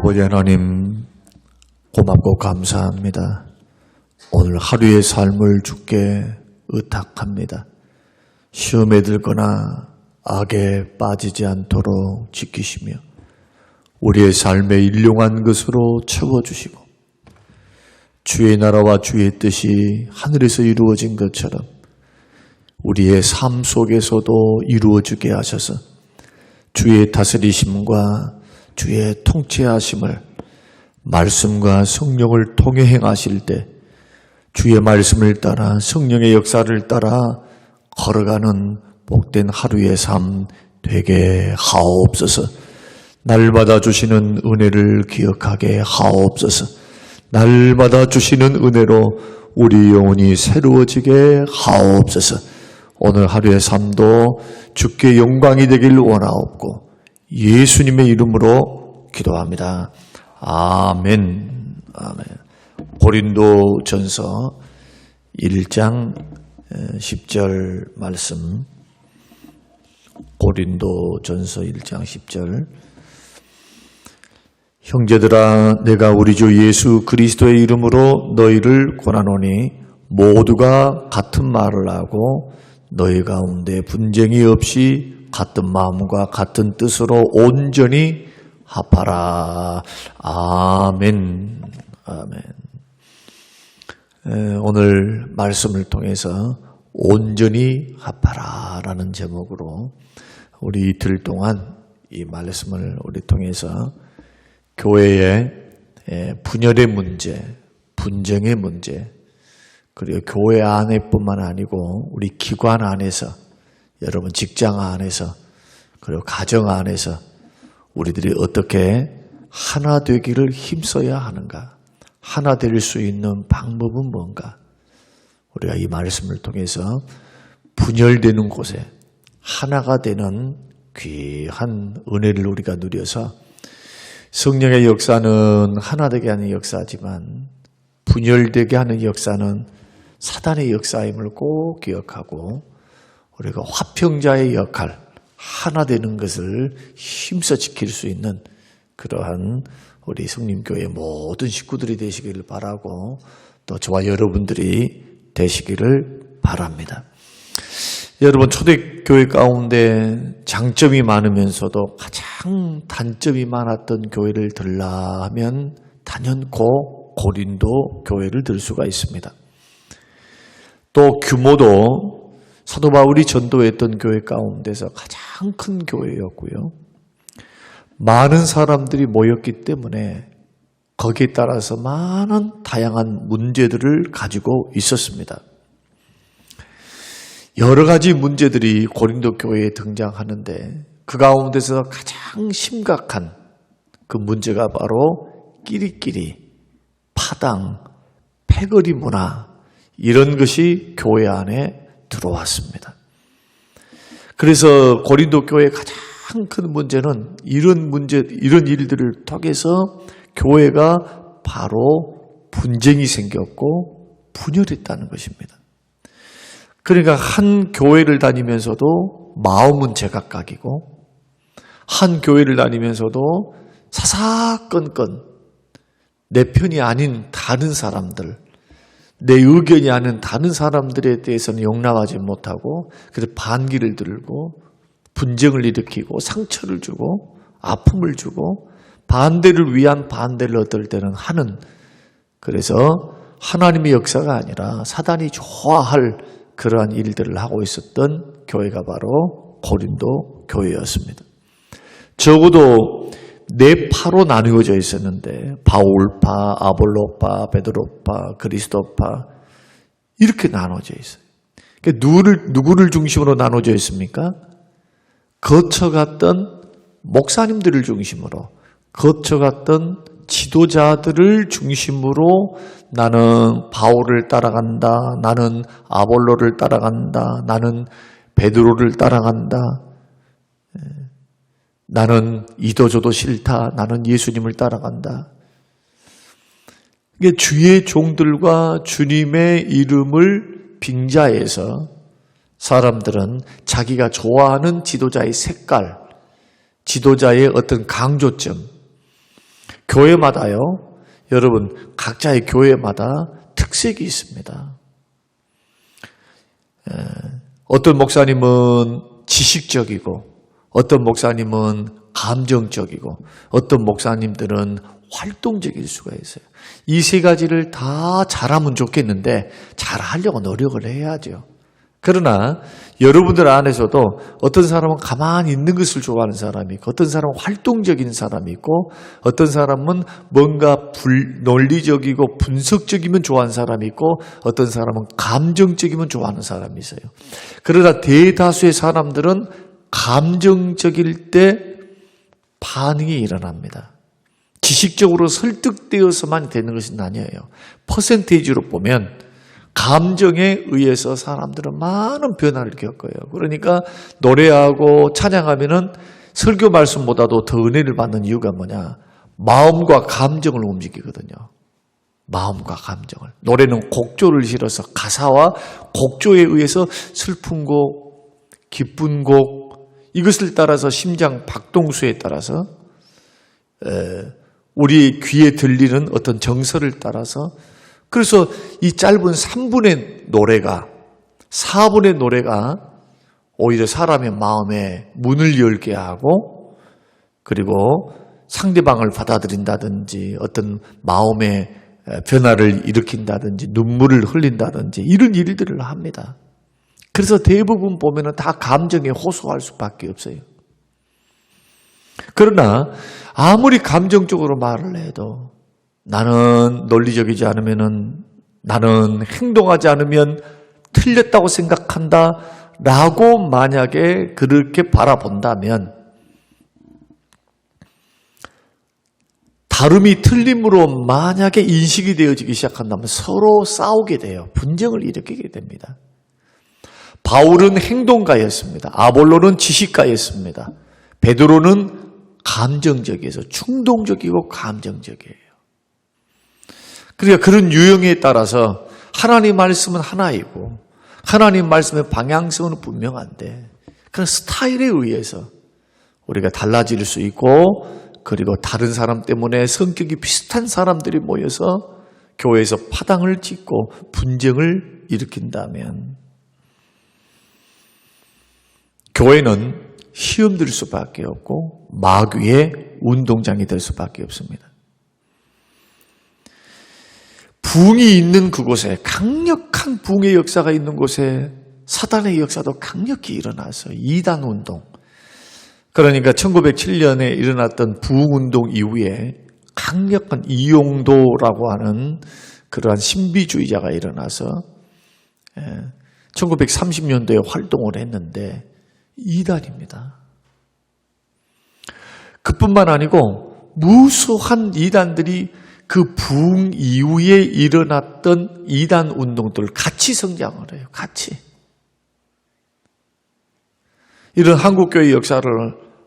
아버지 하나님, 고맙고 감사합니다. 오늘 하루의 삶을 주께 의탁합니다. 시험에 들거나 악에 빠지지 않도록 지키시며 우리의 삶에 일용한 것으로 채워주시고 주의 나라와 주의 뜻이 하늘에서 이루어진 것처럼 우리의 삶 속에서도 이루어지게 하셔서 주의 다스리심과 주의 통치하심을 말씀과 성령을 통해 행하실 때 주의 말씀을 따라 성령의 역사를 따라 걸어가는 복된 하루의 삶 되게 하옵소서. 날마다 주시는 은혜를 기억하게 하옵소서. 날마다 주시는 은혜로 우리 영혼이 새로워지게 하옵소서. 오늘 하루의 삶도 주께 영광이 되길 원하옵고 예수님의 이름으로 기도합니다. 아멘. 아멘. 고린도전서 1장 10절 말씀. 고린도전서 1장 10절. 형제들아, 내가 우리 주 예수 그리스도의 이름으로 너희를 권하노니 모두가 같은 말을 하고 너희 가운데 분쟁이 없이 같은 마음과 같은 뜻으로 온전히 합하라. 아멘. 아멘. 오늘 말씀을 통해서 온전히 합하라 라는 제목으로 우리 이틀 동안 이 말씀을 우리 통해서 교회의 분열의 문제, 분쟁의 문제, 그리고 교회 안에뿐만 아니고 우리 기관 안에서, 여러분 직장 안에서, 그리고 가정 안에서 우리들이 어떻게 하나 되기를 힘써야 하는가, 하나 될 수 있는 방법은 뭔가, 우리가 이 말씀을 통해서 분열되는 곳에 하나가 되는 귀한 은혜를 우리가 누려서 성령의 역사는 하나 되게 하는 역사지만 분열되게 하는 역사는 사단의 역사임을 꼭 기억하고 우리가 화평자의 역할, 하나 되는 것을 힘써 지킬 수 있는 그러한 우리 성림교회 모든 식구들이 되시기를 바라고 또 저와 여러분들이 되시기를 바랍니다. 여러분, 초대교회 가운데 장점이 많으면서도 가장 단점이 많았던 교회를 들라 하면 단연코 고린도 교회를 들 수가 있습니다. 또 규모도 사도 바울이 전도했던 교회 가운데서 가장 큰 교회였고요. 많은 사람들이 모였기 때문에 거기에 따라서 많은 다양한 문제들을 가지고 있었습니다. 여러 가지 문제들이 고린도 교회에 등장하는데 그 가운데서 가장 심각한 그 문제가 바로 끼리끼리, 파당, 패거리 문화, 이런 것이 교회 안에 들어왔습니다. 그래서 고린도 교회의 가장 큰 문제는 이런 일들을 통해서 교회가 바로 분쟁이 생겼고 분열했다는 것입니다. 그러니까 한 교회를 다니면서도 마음은 제각각이고 한 교회를 다니면서도 사사건건 내 편이 아닌 다른 사람들, 내 의견이 아닌 다른 사람들에 대해서는 용납하지 못하고 그래서 반기를 들고 분쟁을 일으키고 상처를 주고 아픔을 주고 반대를 위한 반대를 어떨 때는 하는, 그래서 하나님의 역사가 아니라 사단이 좋아할 그러한 일들을 하고 있었던 교회가 바로 고린도 교회였습니다. 적어도 네 파로 나누어져 있었는데 바울파, 아볼로파, 베드로파, 그리스도파 이렇게 나눠져 있어요. 누구를 중심으로 나눠져 있습니까? 거쳐갔던 목사님들을 중심으로, 거쳐갔던 지도자들을 중심으로 나는 바울을 따라간다, 나는 아볼로를 따라간다, 나는 베드로를 따라간다, 나는 이도저도 싫다, 나는 예수님을 따라간다. 이게 주의 종들과 주님의 이름을 빙자해서 사람들은 자기가 좋아하는 지도자의 색깔, 지도자의 어떤 강조점, 교회마다요, 여러분, 각자의 교회마다 특색이 있습니다. 어떤 목사님은 지식적이고, 어떤 목사님은 감정적이고, 어떤 목사님들은 활동적일 수가 있어요. 이 세 가지를 다 잘하면 좋겠는데 잘하려고 노력을 해야죠. 그러나 여러분들 안에서도 어떤 사람은 가만히 있는 것을 좋아하는 사람이 있고, 어떤 사람은 활동적인 사람이 있고, 어떤 사람은 뭔가 논리적이고 분석적이면 좋아하는 사람이 있고, 어떤 사람은 감정적이면 좋아하는 사람이 있어요. 그러나 대다수의 사람들은 감정적일 때 반응이 일어납니다. 지식적으로 설득되어서만 되는 것은 아니에요. 퍼센테이지로 보면 감정에 의해서 사람들은 많은 변화를 겪어요. 그러니까 노래하고 찬양하면은 설교 말씀보다도 더 은혜를 받는 이유가 뭐냐? 마음과 감정을 움직이거든요. 마음과 감정을. 노래는 곡조를 실어서 가사와 곡조에 의해서 슬픈 곡, 기쁜 곡, 이것을 따라서 심장 박동수에 따라서 우리 귀에 들리는 어떤 정서를 따라서, 그래서 이 짧은 3분의 노래가, 4분의 노래가 오히려 사람의 마음에 문을 열게 하고, 그리고 상대방을 받아들인다든지 어떤 마음의 변화를 일으킨다든지 눈물을 흘린다든지 이런 일들을 합니다. 그래서 대부분 보면은 다 감정에 호소할 수밖에 없어요. 그러나 아무리 감정적으로 말을 해도 나는 논리적이지 않으면은, 나는 행동하지 않으면 틀렸다고 생각한다 라고 만약에 그렇게 바라본다면, 다름이 틀림으로 만약에 인식이 되어지기 시작한다면 서로 싸우게 돼요. 분쟁을 일으키게 됩니다. 바울은 행동가였습니다. 아볼로는 지식가였습니다. 베드로는 감정적이어서 충동적이고 감정적이에요. 그러니까 그런 유형에 따라서 하나님 말씀은 하나이고 하나님 말씀의 방향성은 분명한데, 그런 스타일에 의해서 우리가 달라질 수 있고, 그리고 다른 사람 때문에 성격이 비슷한 사람들이 모여서 교회에서 파당을 짓고 분쟁을 일으킨다면 교회는 시험될 수밖에 없고 마귀의 운동장이 될 수밖에 없습니다. 부흥이 있는 그곳에, 강력한 부흥의 역사가 있는 곳에 사단의 역사도 강력히 일어나서 이단 운동, 그러니까 1907년에 일어났던 부흥운동 이후에 강력한 이용도라고 하는 그러한 신비주의자가 일어나서 1930년도에 활동을 했는데 이단입니다. 그뿐만 아니고 무수한 이단들이 그 부흥 이후에 일어났던 이단 운동들 같이 성장을 해요. 같이. 이런 한국교회 역사를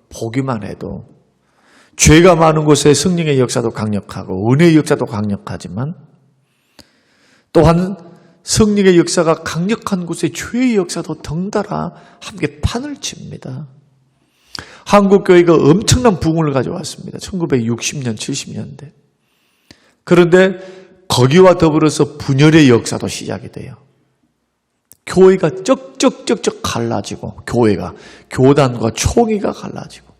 보기만 해도 죄가 많은 곳에 성령의 역사도 강력하고 은혜의 역사도 강력하지만, 또한 성령의 역사가 강력한 곳에 죄의 역사도 덩달아 함께 판을 칩니다. 한국교회가 엄청난 부흥을 가져왔습니다. 1960년, 70년대. 그런데 거기와 더불어서 분열의 역사도 시작이 돼요. 교회가 쩍쩍쩍쩍 갈라지고, 교단과 총회가 갈라지고,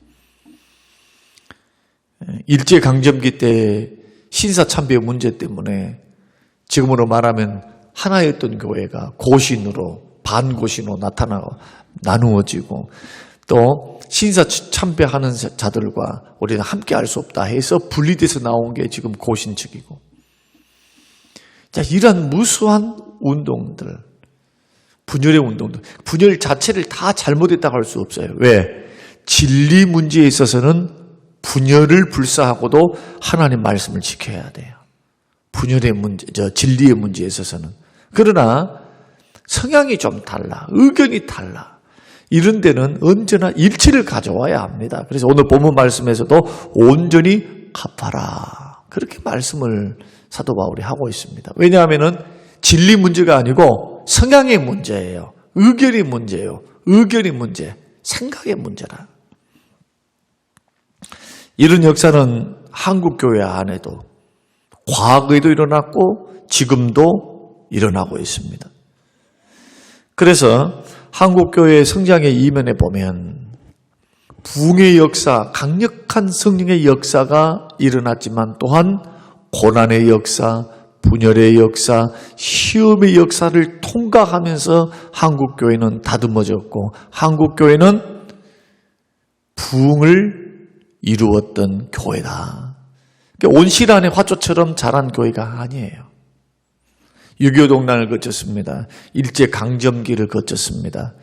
일제강점기 때 신사참배 문제 때문에 지금으로 말하면 하나였던 교회가 고신으로, 반고신으로 나누어지고, 또 신사참배하는 자들과 우리는 함께 할 수 없다 해서 분리돼서 나온 게 지금 고신 측이고, 자, 이런 무수한 운동들, 분열의 운동들, 분열 자체를 다 잘못했다고 할 수 없어요. 왜? 진리 문제에 있어서는 분열을 불사하고도 하나님 말씀을 지켜야 돼요. 분열의 문제, 진리의 문제에 있어서는. 그러나 성향이 좀 달라, 의견이 달라, 이런 데는 언제나 일치를 가져와야 합니다. 그래서 오늘 본문 말씀에서도 온전히 갚아라, 그렇게 말씀을 사도 바울이 하고 있습니다. 왜냐하면 진리 문제가 아니고 성향의 문제예요. 의견이 문제예요. 의견이 문제, 생각의 문제라. 이런 역사는 한국교회 안에도 과거에도 일어났고 지금도 일어나고 있습니다. 그래서 한국교회의 성장의 이면에 보면 부흥의 역사, 강력한 성령의 역사가 일어났지만 또한 고난의 역사, 분열의 역사, 시험의 역사를 통과하면서 한국교회는 다듬어졌고 한국교회는 부흥을 이루었던 교회다. 온실안의 화초처럼 자란 교회가 아니에요. 6.25 동란을 거쳤습니다. 일제강점기를 거쳤습니다.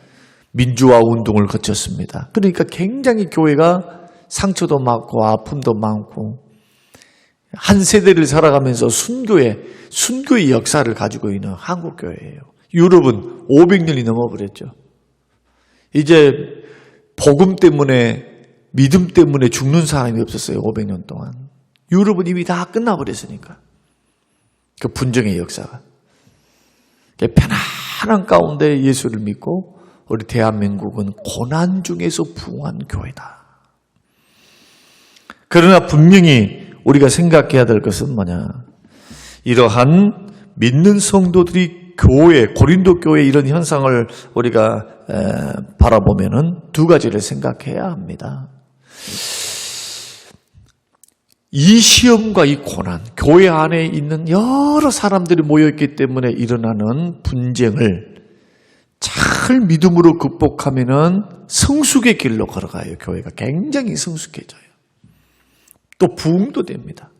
민주화 운동을 거쳤습니다. 그러니까 굉장히 교회가 상처도 많고 아픔도 많고 한 세대를 살아가면서 순교의 역사를 가지고 있는 한국교회예요. 유럽은 500년이 넘어버렸죠. 이제 복음 때문에 믿음 때문에 죽는 사람이 없었어요. 500년 동안. 유럽은 이미 다 끝나버렸으니까. 그 분쟁의 역사가. 편안한 가운데 예수를 믿고 우리 대한민국은 고난 중에서 부흥한 교회다. 그러나 분명히 우리가 생각해야 될 것은 뭐냐. 이러한 믿는 성도들이 교회, 고린도 교회 이런 현상을 우리가 바라보면은 두 가지를 생각해야 합니다. 이 시험과 이 고난, 교회 안에 있는 여러 사람들이 모여있기 때문에 일어나는 분쟁을 잘 믿음으로 극복하면은 성숙의 길로 걸어가요. 교회가 굉장히 성숙해져요. 또 부흥도 됩니다.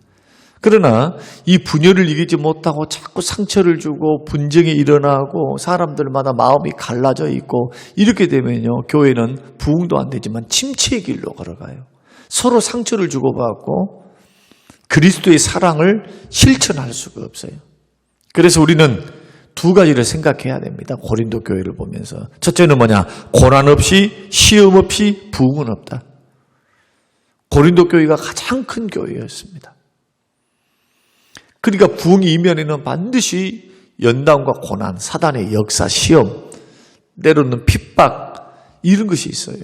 그러나 이 분열을 이기지 못하고 자꾸 상처를 주고 분쟁이 일어나고 사람들마다 마음이 갈라져 있고 이렇게 되면요. 교회는 부흥도 안 되지만 침체의 길로 걸어가요. 서로 상처를 주고받고 그리스도의 사랑을 실천할 수가 없어요. 그래서 우리는 두 가지를 생각해야 됩니다. 고린도 교회를 보면서. 첫째는 뭐냐? 고난 없이 시험 없이 부흥은 없다. 고린도 교회가 가장 큰 교회였습니다. 그러니까 부흥의 이면에는 반드시 연단과 고난, 사단의 역사, 시험, 때로는 핍박 이런 것이 있어요.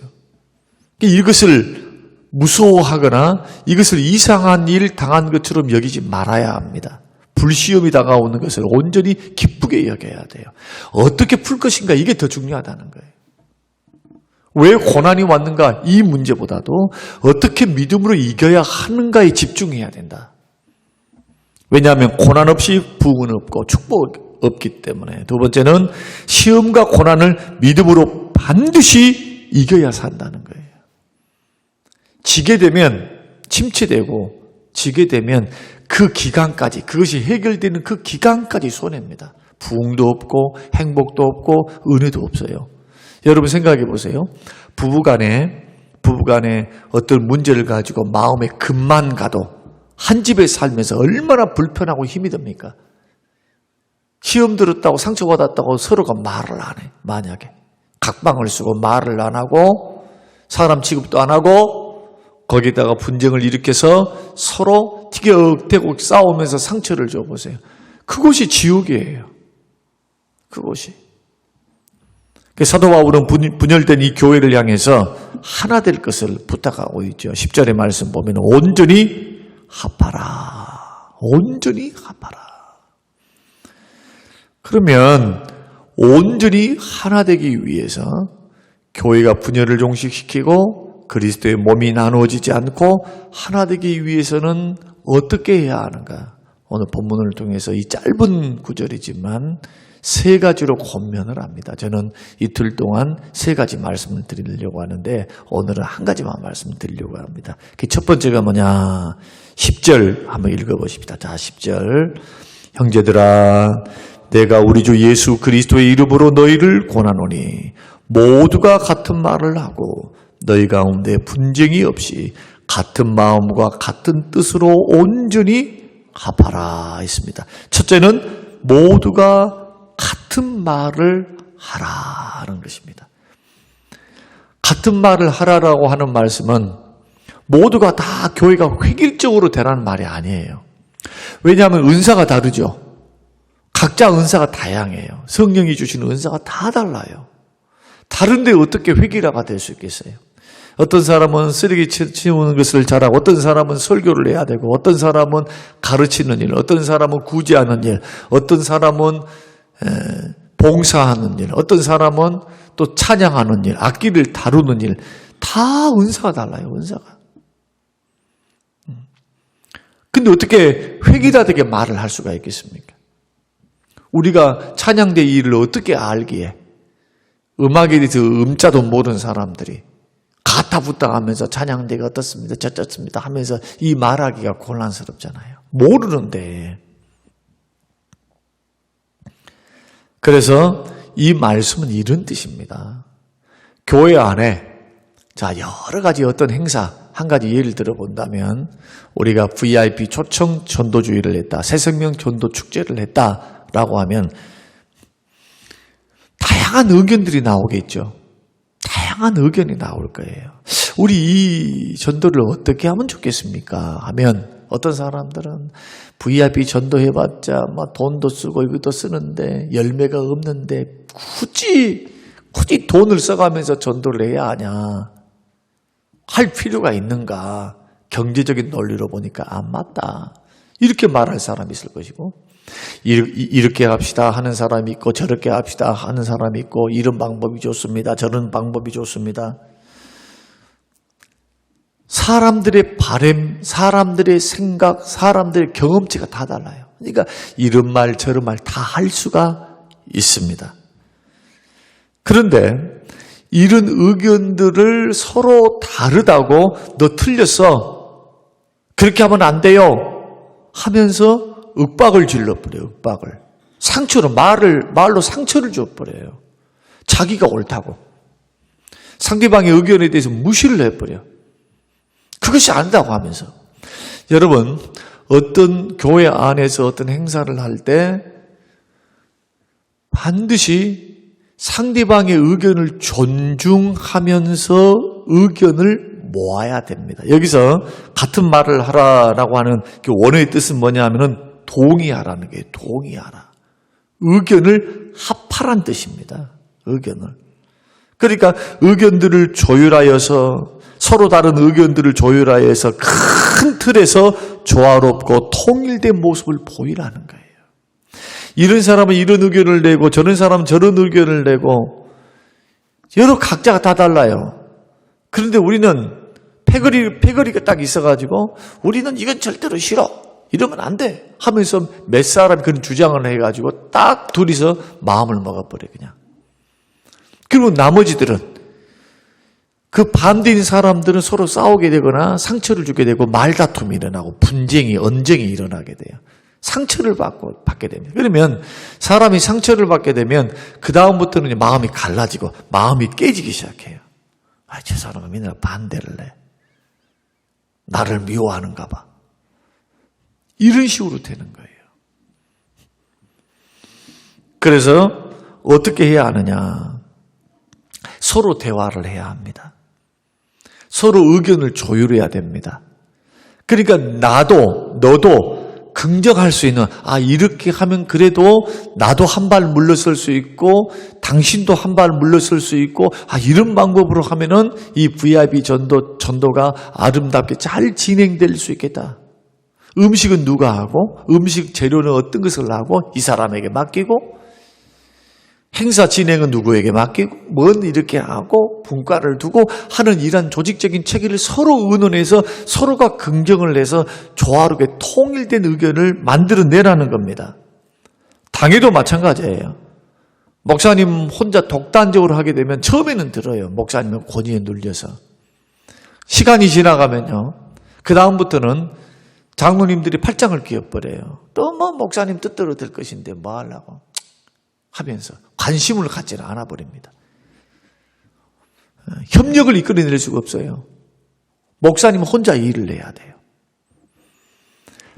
이것을 무서워하거나 이것을 이상한 일 당한 것처럼 여기지 말아야 합니다. 불시험이 다가오는 것을 온전히 기쁘게 여겨야 돼요. 어떻게 풀 것인가 이게 더 중요하다는 거예요. 왜 고난이 왔는가 이 문제보다도 어떻게 믿음으로 이겨야 하는가에 집중해야 된다. 왜냐하면 고난 없이 부흥은 없고 축복 없기 때문에. 두 번째는 시험과 고난을 믿음으로 반드시 이겨야 산다는 거예요. 지게 되면 침체되고 지게 되면 그 기간까지 그것이 해결되는 그 기간까지 손해입니다. 부흥도 없고 행복도 없고 은혜도 없어요. 여러분 생각해 보세요. 부부간에 어떤 문제를 가지고 마음에 금만 가도 한 집에 살면서 얼마나 불편하고 힘이 듭니까? 시험 들었다고 상처받았다고 서로가 말을 안 해. 만약에 각방을 쓰고 말을 안 하고 사람 취급도 안 하고 거기다가 분쟁을 일으켜서 서로 티격태격 싸우면서 상처를 줘보세요. 그것이 지옥이에요. 그것이. 사도 바울은 분열된 이 교회를 향해서 하나 될 것을 부탁하고 있죠. 10절의 말씀 보면 온전히 합하라. 온전히 합하라. 그러면 온전히 하나 되기 위해서 교회가 분열을 종식시키고 그리스도의 몸이 나누어지지 않고 하나 되기 위해서는 어떻게 해야 하는가? 오늘 본문을 통해서 이 짧은 구절이지만 세 가지로 권면을 합니다. 저는 이틀 동안 세 가지 말씀을 드리려고 하는데 오늘은 한 가지만 말씀을 드리려고 합니다. 그 첫 번째가 뭐냐? 10절 한번 읽어보십시다. 자, 10절. 형제들아, 내가 우리 주 예수 그리스도의 이름으로 너희를 권하노니 모두가 같은 말을 하고 너희 가운데 분쟁이 없이 같은 마음과 같은 뜻으로 온전히 합하라 했습니다. 첫째는 모두가 같은 말을 하라는 것입니다. 같은 말을 하라라고 하는 말씀은 모두가 다 교회가 획일적으로 되라는 말이 아니에요. 왜냐하면 은사가 다르죠. 각자 은사가 다양해요. 성령이 주시는 은사가 다 달라요. 다른데 어떻게 획일화가 될 수 있겠어요? 어떤 사람은 쓰레기 치우는 것을 잘하고, 어떤 사람은 설교를 해야 되고, 어떤 사람은 가르치는 일, 어떤 사람은 구제하는 일, 어떤 사람은 봉사하는 일, 어떤 사람은 또 찬양하는 일, 악기를 다루는 일, 다 은사가 달라요, 은사가. 근데 어떻게 획일화되게 말을 할 수가 있겠습니까? 우리가 찬양대 일을 어떻게 알기에, 음악에 대해서 음자도 모르는 사람들이 가타부타 하면서 찬양대가 어떻습니다, 저쩌습니다 하면서 이 말하기가 곤란스럽잖아요. 모르는데. 그래서 이 말씀은 이런 뜻입니다. 교회 안에 자 여러 가지 어떤 행사, 한 가지 예를 들어본다면 우리가 VIP 초청 전도주의를 했다, 새생명 전도 축제를 했다라고 하면 다양한 의견들이 나오겠죠. 다양한 의견이 나올 거예요. 우리 이 전도를 어떻게 하면 좋겠습니까? 하면 어떤 사람들은 VIP 전도해봤자 막 돈도 쓰고 이것도 쓰는데 열매가 없는데 굳이 돈을 써가면서 전도를 해야 하냐? 할 필요가 있는가? 경제적인 논리로 보니까 안 맞다. 이렇게 말할 사람이 있을 것이고, 이렇게 합시다 하는 사람이 있고, 저렇게 합시다 하는 사람이 있고, 이런 방법이 좋습니다, 저런 방법이 좋습니다. 사람들의 바램, 사람들의 생각, 사람들의 경험치가 다 달라요. 그러니까 이런 말 저런 말 다 할 수가 있습니다. 그런데 이런 의견들을 서로 다르다고 너 틀렸어, 그렇게 하면 안 돼요 하면서 윽박을 질러버려요. 윽박을. 상처로 말로 상처를 줘버려요. 자기가 옳다고. 상대방의 의견에 대해서 무시를 해버려요. 그것이 아니다고 하면서. 여러분, 어떤 교회 안에서 어떤 행사를 할 때 반드시 상대방의 의견을 존중하면서 의견을 모아야 됩니다. 여기서 같은 말을 하라라고 하는 그 원어의 뜻은 뭐냐 하면은 동의하라는 게 동의하라. 의견을 합하란 뜻입니다. 의견을. 그러니까 의견들을 조율하여서 서로 다른 의견들을 조율하여서 큰 틀에서 조화롭고 통일된 모습을 보이라는 거예요. 이런 사람은 이런 의견을 내고 저런 사람은 저런 의견을 내고 여러 각자가 다 달라요. 그런데 우리는 패거리가 딱 있어가지고 우리는 이건 절대로 싫어, 이러면 안 돼 하면서 몇 사람이 그런 주장을 해가지고 딱 둘이서 마음을 먹어버려 그냥. 그리고 나머지들은 그 반대인 사람들은 서로 싸우게 되거나 상처를 주게 되고 말다툼이 일어나고 분쟁이, 언쟁이 일어나게 돼요. 상처를 받게 됩니다. 그러면 사람이 상처를 받게 되면 그 다음부터는 마음이 갈라지고 마음이 깨지기 시작해요. 아, 저 사람은 맨날 반대를 해. 나를 미워하는가 봐. 이런 식으로 되는 거예요. 그래서 어떻게 해야 하느냐? 서로 대화를 해야 합니다. 서로 의견을 조율해야 됩니다. 그러니까 너도 긍정할 수 있는, 이렇게 하면 그래도 나도 한 발 물러설 수 있고 당신도 한 발 물러설 수 있고, 이런 방법으로 하면은 이 VIP 전도가 아름답게 잘 진행될 수 있겠다. 음식은 누가 하고, 음식 재료는 어떤 것을 하고 이 사람에게 맡기고, 행사 진행은 누구에게 맡기고, 뭔 이렇게 하고 분과를 두고 하는 이런 조직적인 체계를 서로 의논해서 서로가 긍정을 해서 조화롭게 통일된 의견을 만들어내라는 겁니다. 당에도 마찬가지예요. 목사님 혼자 독단적으로 하게 되면 처음에는 들어요. 목사님은 권위에 눌려서. 시간이 지나가면요, 그 다음부터는 장로님들이 팔짱을 끼워버려요. 또 뭐 목사님 뜻대로 될 것인데 뭐 하려고 하면서 관심을 갖지는 않아 버립니다. 협력을 이끌어낼 수가 없어요. 목사님은 혼자 일을 해야 돼요.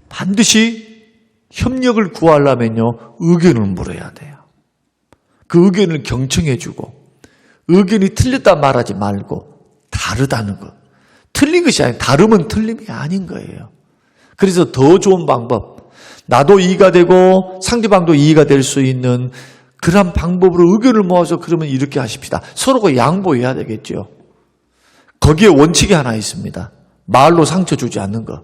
반드시 협력을 구하려면요, 의견을 물어야 돼요. 그 의견을 경청해주고, 의견이 틀렸다 말하지 말고 다르다는 것. 틀린 것이 아니라 다르면 틀림이 아닌 거예요. 그래서 더 좋은 방법, 나도 이해가 되고 상대방도 이해가 될 수 있는 그런 방법으로 의견을 모아서 그러면 이렇게 하십시다. 서로가 양보해야 되겠죠. 거기에 원칙이 하나 있습니다. 말로 상처 주지 않는 거.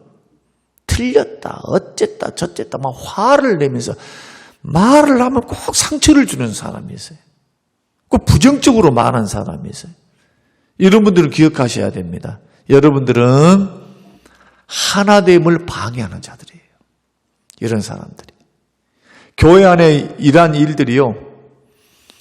틀렸다, 어쨌다, 저쨌다 막 화를 내면서 말을 하면 꼭 상처를 주는 사람이 있어요. 꼭 부정적으로 말하는 사람이 있어요. 이런 분들은 기억하셔야 됩니다. 여러분들은 하나됨을 방해하는 자들이에요. 이런 사람들이. 교회 안에 일한 일들이요.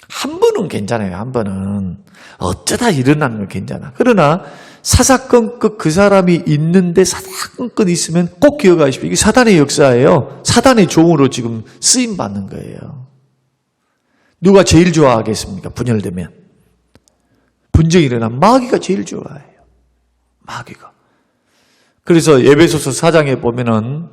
한 번은 괜찮아요. 한 번은. 어쩌다 일어나는 건 괜찮아. 그러나 사사건건 그 사람이 있는데 사사건건 있으면 꼭 기억하십시오. 이게 사단의 역사예요. 사단의 종으로 지금 쓰임받는 거예요. 누가 제일 좋아하겠습니까? 분열되면. 분쟁이 일어나면 마귀가 제일 좋아해요. 마귀가. 그래서 에베소서 4장에 보면은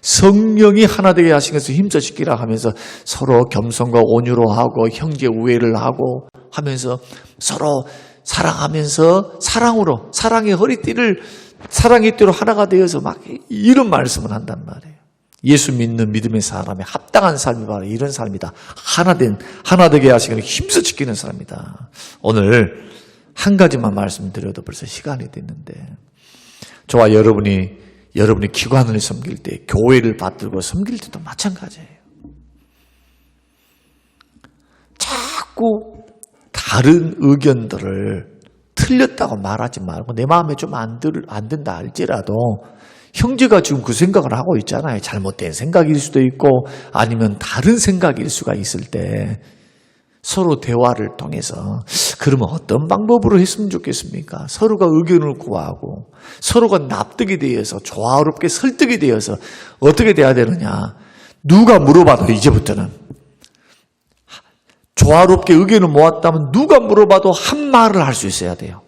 성령이 하나 되게 하신 것을 힘써 지키라 하면서 서로 겸손과 온유로 하고 형제 우애를 하고 하면서 서로 사랑하면서 사랑으로 사랑의 허리띠를 사랑의 띠로 하나가 되어서 막 이런 말씀을 한단 말이에요. 예수 믿는 믿음의 사람에 합당한 삶이 바로 이런 삶이다. 하나 되게 하시기를 힘써 지키는 사람이다. 오늘 한 가지만 말씀드려도 벌써 시간이 됐는데 저와 여러분이 기관을 섬길 때, 교회를 받들고 섬길 때도 마찬가지예요. 자꾸 다른 의견들을 틀렸다고 말하지 말고 내 마음에 좀 안 든다 할지라도 형제가 지금 그 생각을 하고 있잖아요. 잘못된 생각일 수도 있고 아니면 다른 생각일 수가 있을 때 서로 대화를 통해서 그러면 어떤 방법으로 했으면 좋겠습니까? 서로가 의견을 구하고 서로가 납득이 되어서 조화롭게 설득이 되어서 어떻게 돼야 되느냐. 누가 물어봐도 이제부터는 조화롭게 의견을 모았다면 누가 물어봐도 한 말을 할 수 있어야 돼요.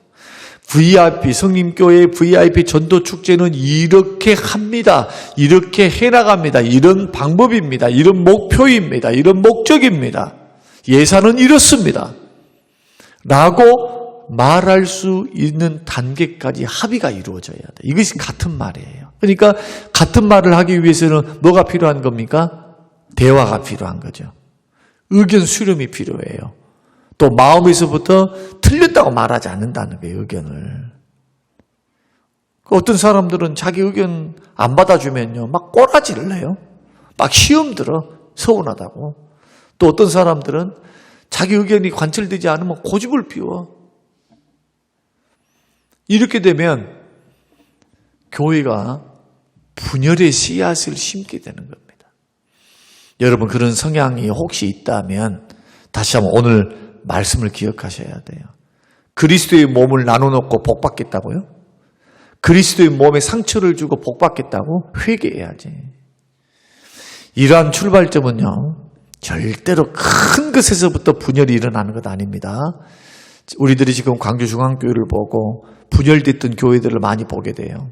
VIP, 성림교회 VIP 전도축제는 이렇게 합니다. 이렇게 해나갑니다. 이런 방법입니다. 이런 목표입니다. 이런 목적입니다. 예산은 이렇습니다. 라고 말할 수 있는 단계까지 합의가 이루어져야 돼. 이것이 같은 말이에요. 그러니까 같은 말을 하기 위해서는 뭐가 필요한 겁니까? 대화가 필요한 거죠. 의견 수렴이 필요해요. 또 마음에서부터 틀렸다고 말하지 않는다는 거예요. 의견을. 어떤 사람들은 자기 의견 안 받아주면요 막 꼬라지를 내요. 막 시험 들어. 서운하다고. 또 어떤 사람들은 자기 의견이 관철되지 않으면 고집을 피워. 이렇게 되면 교회가 분열의 씨앗을 심게 되는 겁니다. 여러분 그런 성향이 혹시 있다면 다시 한번 오늘 말씀을 기억하셔야 돼요. 그리스도의 몸을 나눠놓고 복받겠다고요? 그리스도의 몸에 상처를 주고 복받겠다고? 회개해야지. 이러한 출발점은요. 절대로 큰 것에서부터 분열이 일어나는 것 아닙니다. 우리들이 지금 광주중앙교회를 보고 분열됐던 교회들을 많이 보게 돼요.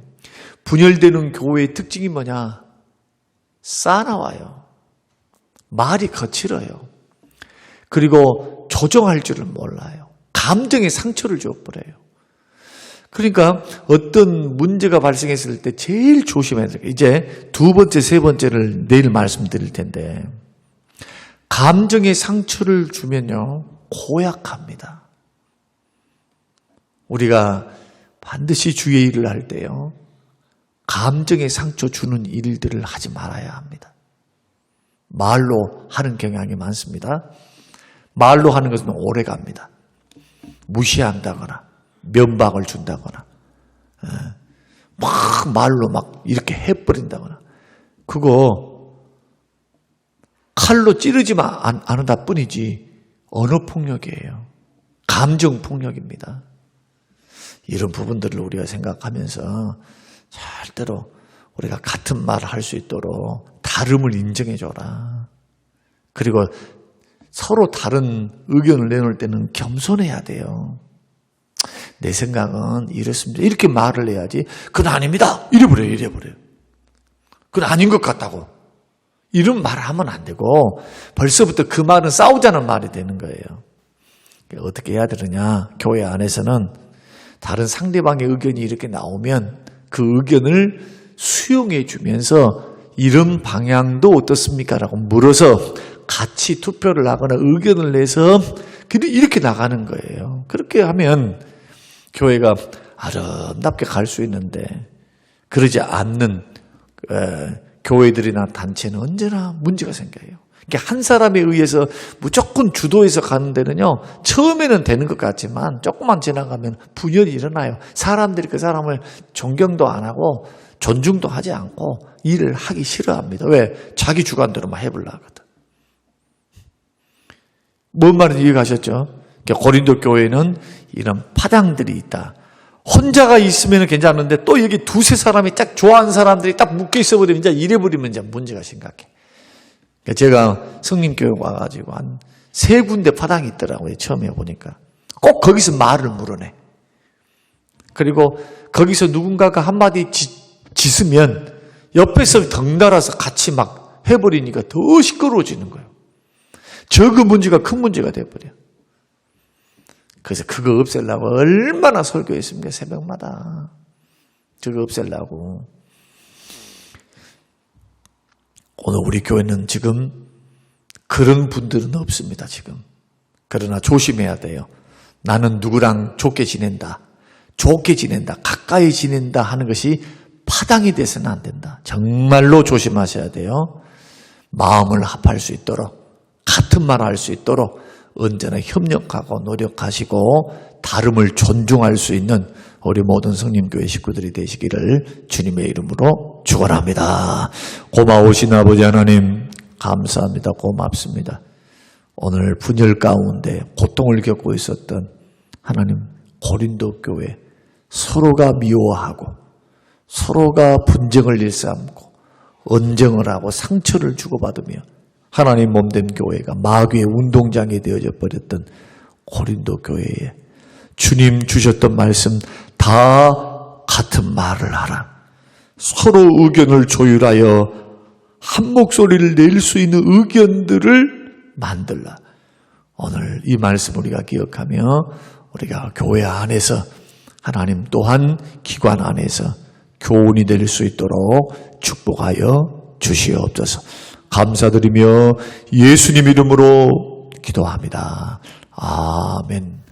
분열되는 교회의 특징이 뭐냐? 싸나워요. 말이 거칠어요. 그리고 조정할 줄을 몰라요. 감정에 상처를 줘버려요. 그러니까 어떤 문제가 발생했을 때 제일 조심해야 돼요. 이제 두 번째, 세 번째를 내일 말씀드릴 텐데 감정에 상처를 주면요 고약합니다. 우리가 반드시 주의 일을 할 때요 감정에 상처 주는 일들을 하지 말아야 합니다. 말로 하는 경향이 많습니다. 말로 하는 것은 오래 갑니다. 무시한다거나 면박을 준다거나 막 말로 막 이렇게 해버린다거나 그거 칼로 찌르지만 않는다 뿐이지 언어폭력이에요. 감정폭력입니다. 이런 부분들을 우리가 생각하면서 절대로 우리가 같은 말을 할 수 있도록 다름을 인정해줘라. 그리고 서로 다른 의견을 내놓을 때는 겸손해야 돼요. 내 생각은 이렇습니다. 이렇게 말을 해야지. 그건 아닙니다. 이래버려요. 그건 아닌 것 같다고. 이런 말을 하면 안 되고 벌써부터 그 말은 싸우자는 말이 되는 거예요. 어떻게 해야 되느냐. 교회 안에서는 다른 상대방의 의견이 이렇게 나오면 그 의견을 수용해 주면서 이런 방향도 어떻습니까? 라고 물어서 같이 투표를 하거나 의견을 내서 이렇게 나가는 거예요. 그렇게 하면 교회가 아름답게 갈 수 있는데 그러지 않는 교회들이나 단체는 언제나 문제가 생겨요. 그러니까 한 사람에 의해서 무조건 주도해서 가는 데는요, 처음에는 되는 것 같지만 조금만 지나가면 분열이 일어나요. 사람들이 그 사람을 존경도 안 하고 존중도 하지 않고 일을 하기 싫어합니다. 왜? 자기 주관대로만 해보려고 하거든. 뭔 말인지 이해가셨죠? 그러니까 고린도 교회는 이런 파당들이 있다. 혼자가 있으면 괜찮은데 또 여기 두세 사람이 딱 좋아하는 사람들이 딱 묶여 있어 버리면 이제 이래버리면 이제 문제가 심각해. 그러니까 제가 성림교회 와가지고 한 3군데 파당이 있더라고요. 처음에 보니까. 꼭 거기서 말을 물어내. 그리고 거기서 누군가가 한마디 짖으면 옆에서 덩달아서 같이 막 해버리니까 더 시끄러워지는 거예요. 저그 문제가 큰 문제가 돼버려요. 그래서 그거 없애려고 얼마나 설교했습니까? 새벽마다. 저거 없애려고. 오늘 우리 교회는 지금 그런 분들은 없습니다. 지금. 그러나 조심해야 돼요. 나는 누구랑 좋게 지낸다. 좋게 지낸다. 가까이 지낸다 하는 것이 파당이 돼서는 안 된다. 정말로 조심하셔야 돼요. 마음을 합할 수 있도록, 같은 말 할 수 있도록 언제나 협력하고 노력하시고 다름을 존중할 수 있는 우리 모든 성림교회 식구들이 되시기를 주님의 이름으로 축원합니다. 고마우신 아버지 하나님 감사합니다. 고맙습니다. 오늘 분열 가운데 고통을 겪고 있었던 하나님 고린도 교회 서로가 미워하고 서로가 분쟁을 일삼고 언쟁을 하고 상처를 주고받으며 하나님 몸된 교회가 마귀의 운동장이 되어져 버렸던 고린도 교회에 주님 주셨던 말씀 다 같은 말을 하라. 서로 의견을 조율하여 한 목소리를 낼 수 있는 의견들을 만들라. 오늘 이 말씀 우리가 기억하며 우리가 교회 안에서 하나님 또한 기관 안에서 교훈이 될 수 있도록 축복하여 주시옵소서. 감사드리며 예수님 이름으로 기도합니다. 아멘.